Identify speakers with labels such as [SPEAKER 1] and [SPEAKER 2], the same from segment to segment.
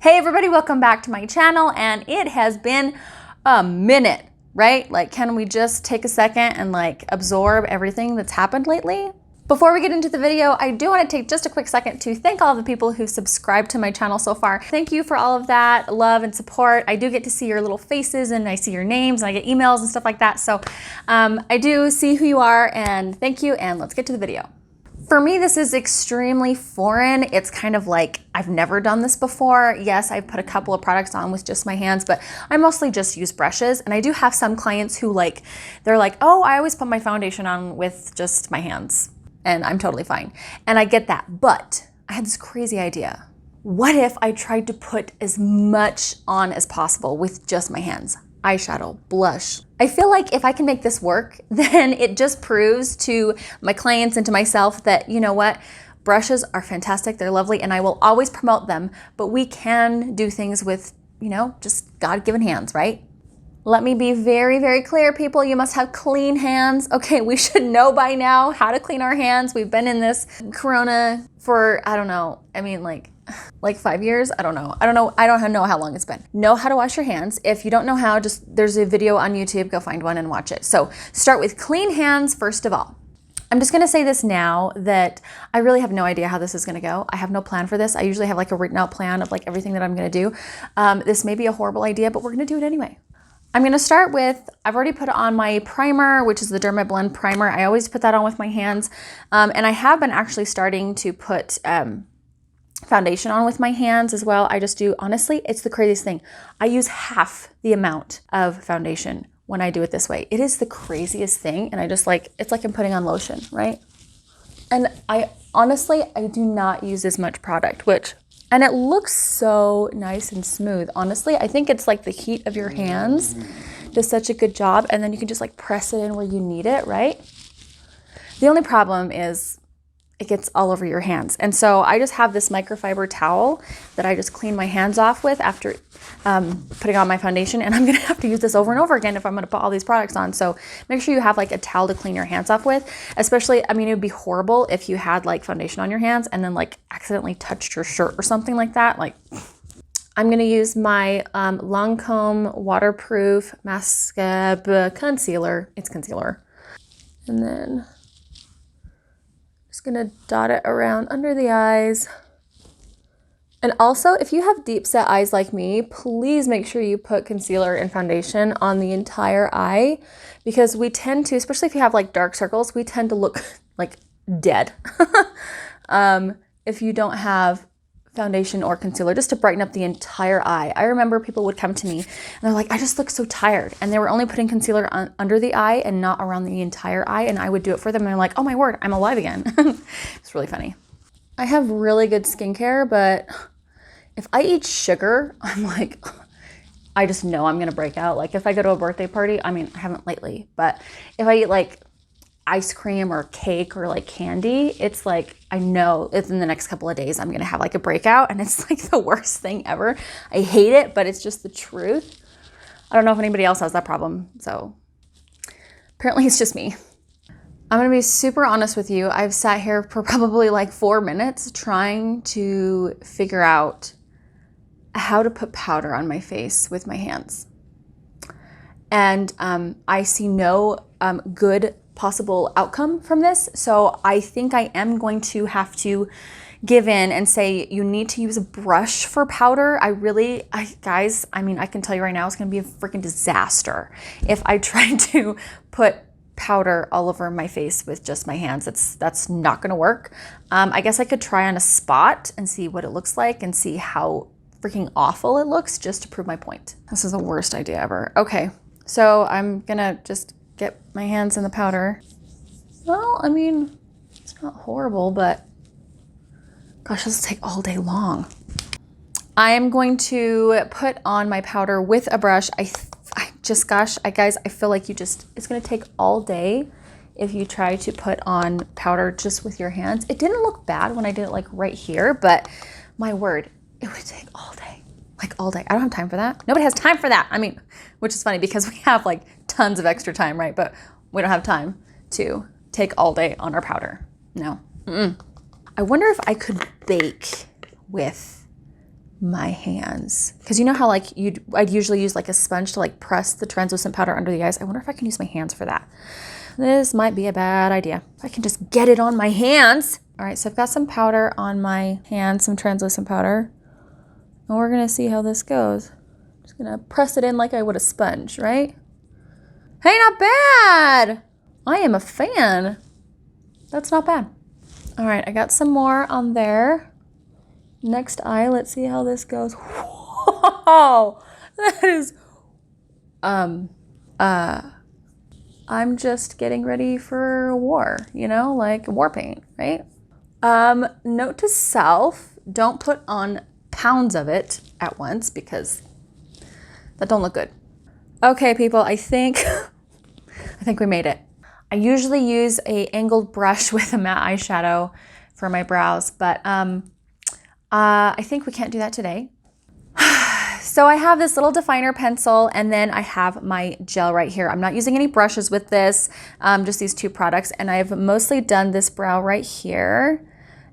[SPEAKER 1] Hey everybody, welcome back to my channel, and it has been a minute, right? Like, can we just take a second and like absorb everything that's happened lately? Before we get into the video, I do want to take just a quick second to thank all the people who subscribed to my channel so far. Thank you for all of that love and support. I do get to see your little faces and I see your names and I get emails and stuff like that. So I do see who you are, and thank you, and let's get to the video. For me, this is extremely foreign. It's kind of like, I've never done this before. Yes, I've put a couple of products on with just my hands, but I mostly just use brushes. And I do have some clients who they're like, oh, I always put my foundation on with just my hands, and I'm totally fine. And I get that, but I had this crazy idea. What if I tried to put as much on as possible with just my hands? Eyeshadow, blush. I feel like if I can make this work, then it just proves to my clients and to myself that, you know what, brushes are fantastic, they're lovely, and I will always promote them, but we can do things with, you know, just God-given hands, right? Let me be very, very clear, people. You must have clean hands. Okay, we should know by now how to clean our hands. We've been in this corona for, I don't know, I mean like 5 years. I don't know how long it's been. Know how to wash your hands. If you don't know how, there's a video on YouTube, go find one and watch it. So start with clean hands first of all. I'm just gonna say this now that I really have no idea how this is gonna go. I have no plan for this. I usually have like a written out plan of like everything that I'm gonna do. This may be a horrible idea, but we're gonna do it anyway. I'm gonna start with, I've already put on my primer, which is the Derma Blend primer. I always put that on with my hands. And I have been actually starting to put foundation on with my hands as well. I just do, honestly, it's the craziest thing. I use half the amount of foundation when I do it this way. It is the craziest thing. And I just it's like I'm putting on lotion, right? And I do not use as much product, and it looks so nice and smooth. Honestly, I think it's like the heat of your hands does such a good job. And then you can just like press it in where you need it, right? The only problem is it gets all over your hands. And so I just have this microfiber towel that I just clean my hands off with after putting on my foundation. And I'm gonna have to use this over and over again if I'm gonna put all these products on. So make sure you have like a towel to clean your hands off with. Especially, I mean, it would be horrible if you had like foundation on your hands and then like accidentally touched your shirt or something like that. Like, I'm gonna use my Lancome waterproof mascara concealer. It's concealer. And then gonna dot it around under the eyes. And also, if you have deep set eyes like me, please make sure you put concealer and foundation on the entire eye, because we tend to, especially if you have like dark circles, we tend to look like dead if you don't have foundation or concealer, just to brighten up the entire eye. I remember people would come to me and they're like, I just look so tired. And they were only putting concealer on under the eye and not around the entire eye. And I would do it for them. And they're like, oh my word, I'm alive again. It's really funny. I have really good skincare, but if I eat sugar, I'm like, I just know I'm going to break out. Like if I go to a birthday party, I mean, I haven't lately, but if I eat like ice cream or cake or like candy, it's like, I know within the next couple of days I'm gonna have like a breakout, and it's like the worst thing ever. I hate it, but it's just the truth. I don't know if anybody else has that problem, so apparently it's just me. I'm gonna be super honest with you. I've sat here for probably like 4 minutes trying to figure out how to put powder on my face with my hands. And I see no good possible outcome from this. So I think I am going to have to give in and say you need to use a brush for powder. Guys, I mean, I can tell you right now, it's gonna be a freaking disaster if I try to put powder all over my face with just my hands. That's not gonna work. I guess I could try on a spot and see what it looks like and see how freaking awful it looks, just to prove my point. This is the worst idea ever. Okay, so I'm gonna just get my hands in the powder. Well, I mean, it's not horrible, but gosh, this will take all day long. I am going to put on my powder with a brush. Guys, I feel like it's gonna take all day if you try to put on powder just with your hands. It didn't look bad when I did it like right here, but my word, it would take all day. Like all day. I don't have time for that. Nobody has time for that. I mean, which is funny because we have like tons of extra time, right? But we don't have time to take all day on our powder. No. I wonder if I could bake with my hands. Because you know how like I'd usually use like a sponge to like press the translucent powder under the eyes. I wonder if I can use my hands for that. This might be a bad idea. I can just get it on my hands. All right, so I've got some powder on my hands, some translucent powder. And we're gonna see how this goes. Just gonna press it in like I would a sponge, right? Hey, not bad. I am a fan. That's not bad. All right, I got some more on there. Next eye, let's see how this goes. Whoa, that is, I'm just getting ready for war, you know, like war paint, right? Note to self, don't put on pounds of it at once because that don't look good. Okay, people, I think we made it. I usually use a angled brush with a matte eyeshadow for my brows, but I think we can't do that today. So I have this little definer pencil and then I have my gel right here. I'm not using any brushes with this, just these two products. And I've mostly done this brow right here.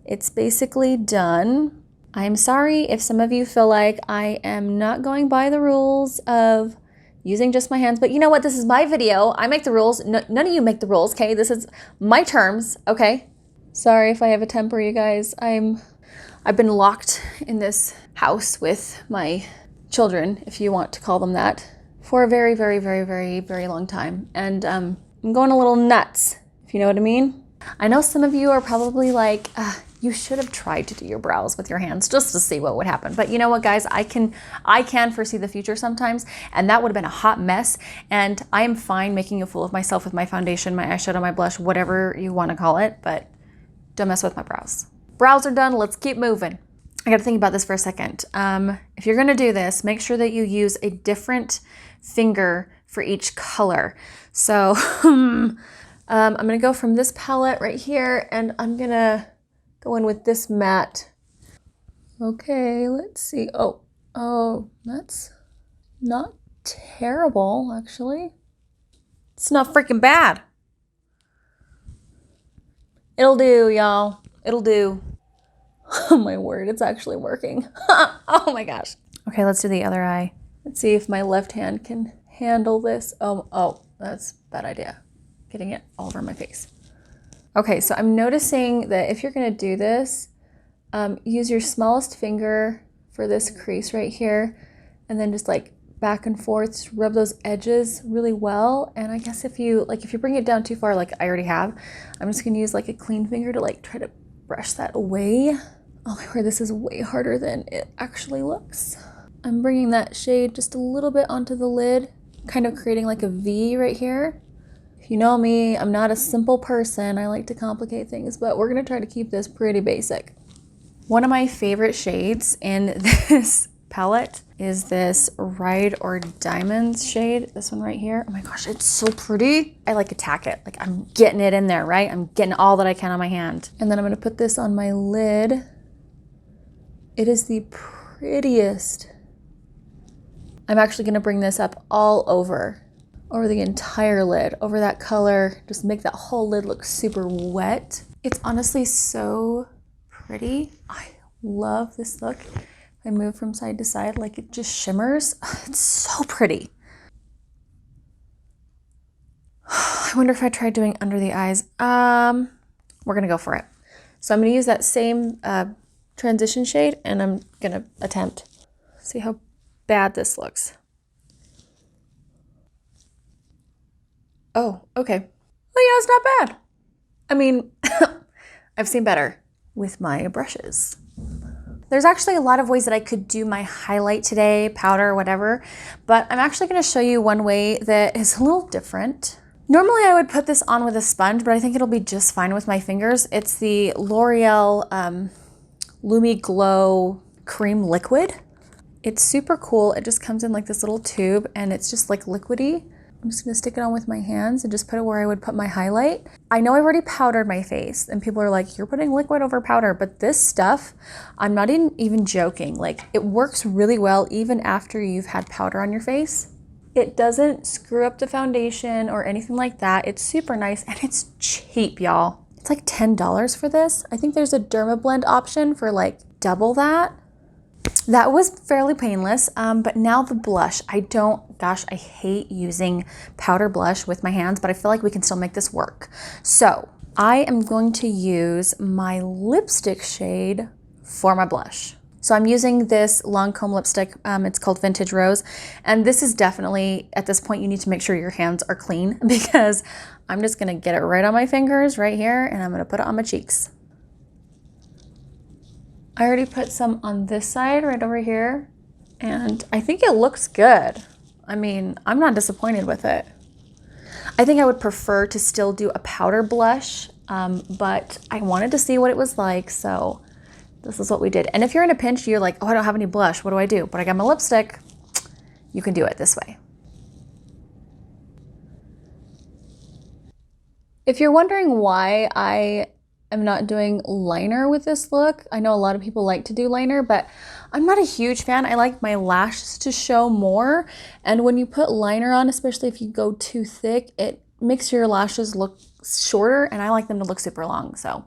[SPEAKER 1] It's basically done. I'm sorry if some of you feel like I am not going by the rules of using just my hands, but you know what? This is my video. I make the rules. None of you make the rules, okay? This is my terms, okay? Sorry if I have a temper, you guys. I've been locked in this house with my children, if you want to call them that, for a very, very, very, very, very long time. And I'm going a little nuts, if you know what I mean. I know some of you are probably like, you should have tried to do your brows with your hands just to see what would happen. But you know what, guys? I can foresee the future sometimes, and that would have been a hot mess. And I am fine making a fool of myself with my foundation, my eyeshadow, my blush, whatever you want to call it, but don't mess with my brows. Brows are done, let's keep moving. I gotta think about this for a second. If you're gonna do this, make sure that you use a different finger for each color. So I'm gonna go from this palette right here and I'm gonna go in with this matte. Okay, let's see. Oh, that's not terrible, actually. It's not freaking bad. It'll do, y'all. It'll do. Oh my word, it's actually working. Oh my gosh. Okay, let's do the other eye. Let's see if my left hand can handle this. Oh, that's a bad idea. Getting it all over my face. Okay, so I'm noticing that if you're gonna do this, use your smallest finger for this crease right here, and then just like back and forth, just rub those edges really well. And I guess if you bring it down too far, like I already have, I'm just gonna use like a clean finger to like try to brush that away. Oh my word, this is way harder than it actually looks. I'm bringing that shade just a little bit onto the lid, kind of creating like a V right here. If you know me, I'm not a simple person. I like to complicate things, but we're gonna try to keep this pretty basic. One of my favorite shades in this palette is this Ride or Diamonds shade, this one right here. Oh my gosh, it's so pretty. I like attack it, like I'm getting it in there, right? I'm getting all that I can on my hand. And then I'm gonna put this on my lid. It is the prettiest. I'm actually gonna bring this up all over the entire lid, over that color, just make that whole lid look super wet. It's honestly so pretty. I love this look. I move from side to side, like it just shimmers. It's so pretty. I wonder if I tried doing under the eyes. We're gonna go for it. So I'm gonna use that same transition shade and I'm gonna attempt. See how bad this looks. Oh, okay. Well, yeah, it's not bad. I mean, I've seen better with my brushes. There's actually a lot of ways that I could do my highlight today, powder, whatever, but I'm actually gonna show you one way that is a little different. Normally I would put this on with a sponge, but I think it'll be just fine with my fingers. It's the L'Oreal Lumi Glow Cream Liquid. It's super cool. It just comes in like this little tube and it's just like liquidy. I'm just gonna stick it on with my hands and just put it where I would put my highlight. I know I've already powdered my face and people are like, you're putting liquid over powder, but this stuff, I'm not even joking. Like it works really well even after you've had powder on your face. It doesn't screw up the foundation or anything like that. It's super nice and it's cheap, y'all. It's like $10 for this. I think there's a Dermablend option for like double that. That was fairly painless, but now the blush. Gosh, I hate using powder blush with my hands, but I feel like we can still make this work. So I am going to use my lipstick shade for my blush. So I'm using this Lancome lipstick, it's called Vintage Rose, and this is definitely, at this point, you need to make sure your hands are clean because I'm just gonna get it right on my fingers right here, and I'm gonna put it on my cheeks. I already put some on this side right over here, and I think it looks good. I mean, I'm not disappointed with it. I think I would prefer to still do a powder blush, but I wanted to see what it was like, so this is what we did. And if you're in a pinch, you're like, oh, I don't have any blush, what do I do? But I got my lipstick, you can do it this way. If you're wondering why I'm not doing liner with this look, I know a lot of people like to do liner, but I'm not a huge fan. I like my lashes to show more. And when you put liner on, especially if you go too thick, it makes your lashes look shorter, and I like them to look super long, so.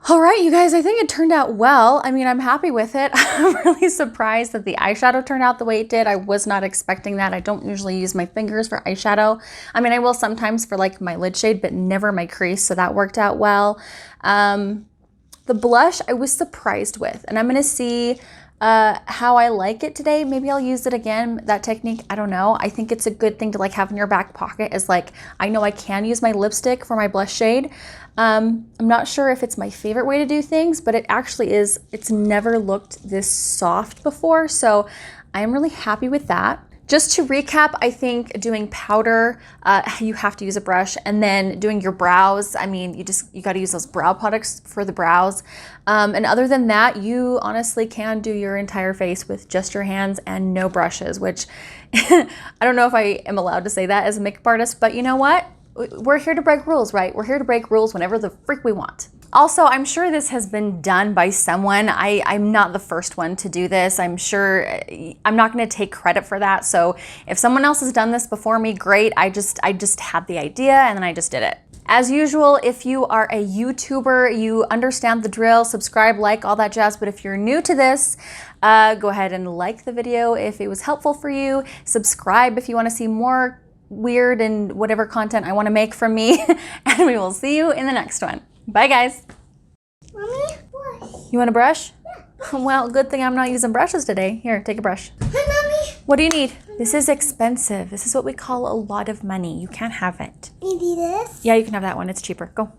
[SPEAKER 1] All right, you guys, I think it turned out well. I mean, I'm happy with it. I'm really surprised that the eyeshadow turned out the way it did. I was not expecting that. I don't usually use my fingers for eyeshadow. I mean, I will sometimes for like my lid shade, but never my crease, so that worked out well. The blush I was surprised with, and I'm gonna see how I like it today. Maybe I'll use it again, that technique, I don't know. I think it's a good thing to like have in your back pocket, is like, I know I can use my lipstick for my blush shade. I'm not sure if it's my favorite way to do things, but it actually is. It's never looked this soft before, so I'm really happy with that. Just to recap, I think doing powder, you have to use a brush, and then doing your brows, I mean, you got to use those brow products for the brows. And other than that, you honestly can do your entire face with just your hands and no brushes, which I don't know if I am allowed to say that as a makeup artist, but you know what? We're here to break rules, right? We're here to break rules whenever the freak we want. Also, I'm sure this has been done by someone. I'm not the first one to do this. I'm sure I'm not going to take credit for that. So if someone else has done this before me, great. I just had the idea and then I just did it. As usual, if you are a YouTuber, you understand the drill, subscribe, like, all that jazz. But if you're new to this, go ahead and like the video if it was helpful for you. Subscribe if you want to see more weird and whatever content I want to make from me. And we will see you in the next one. Bye, guys.
[SPEAKER 2] Mommy, brush.
[SPEAKER 1] You want a brush?
[SPEAKER 2] Yeah.
[SPEAKER 1] Well, good thing I'm not using brushes today. Here, take a brush.
[SPEAKER 2] Hi, Mommy.
[SPEAKER 1] What do you need? This is expensive. This is what we call a lot of money. You can't have it.
[SPEAKER 2] You need this?
[SPEAKER 1] Yeah, you can have that one. It's cheaper. Go.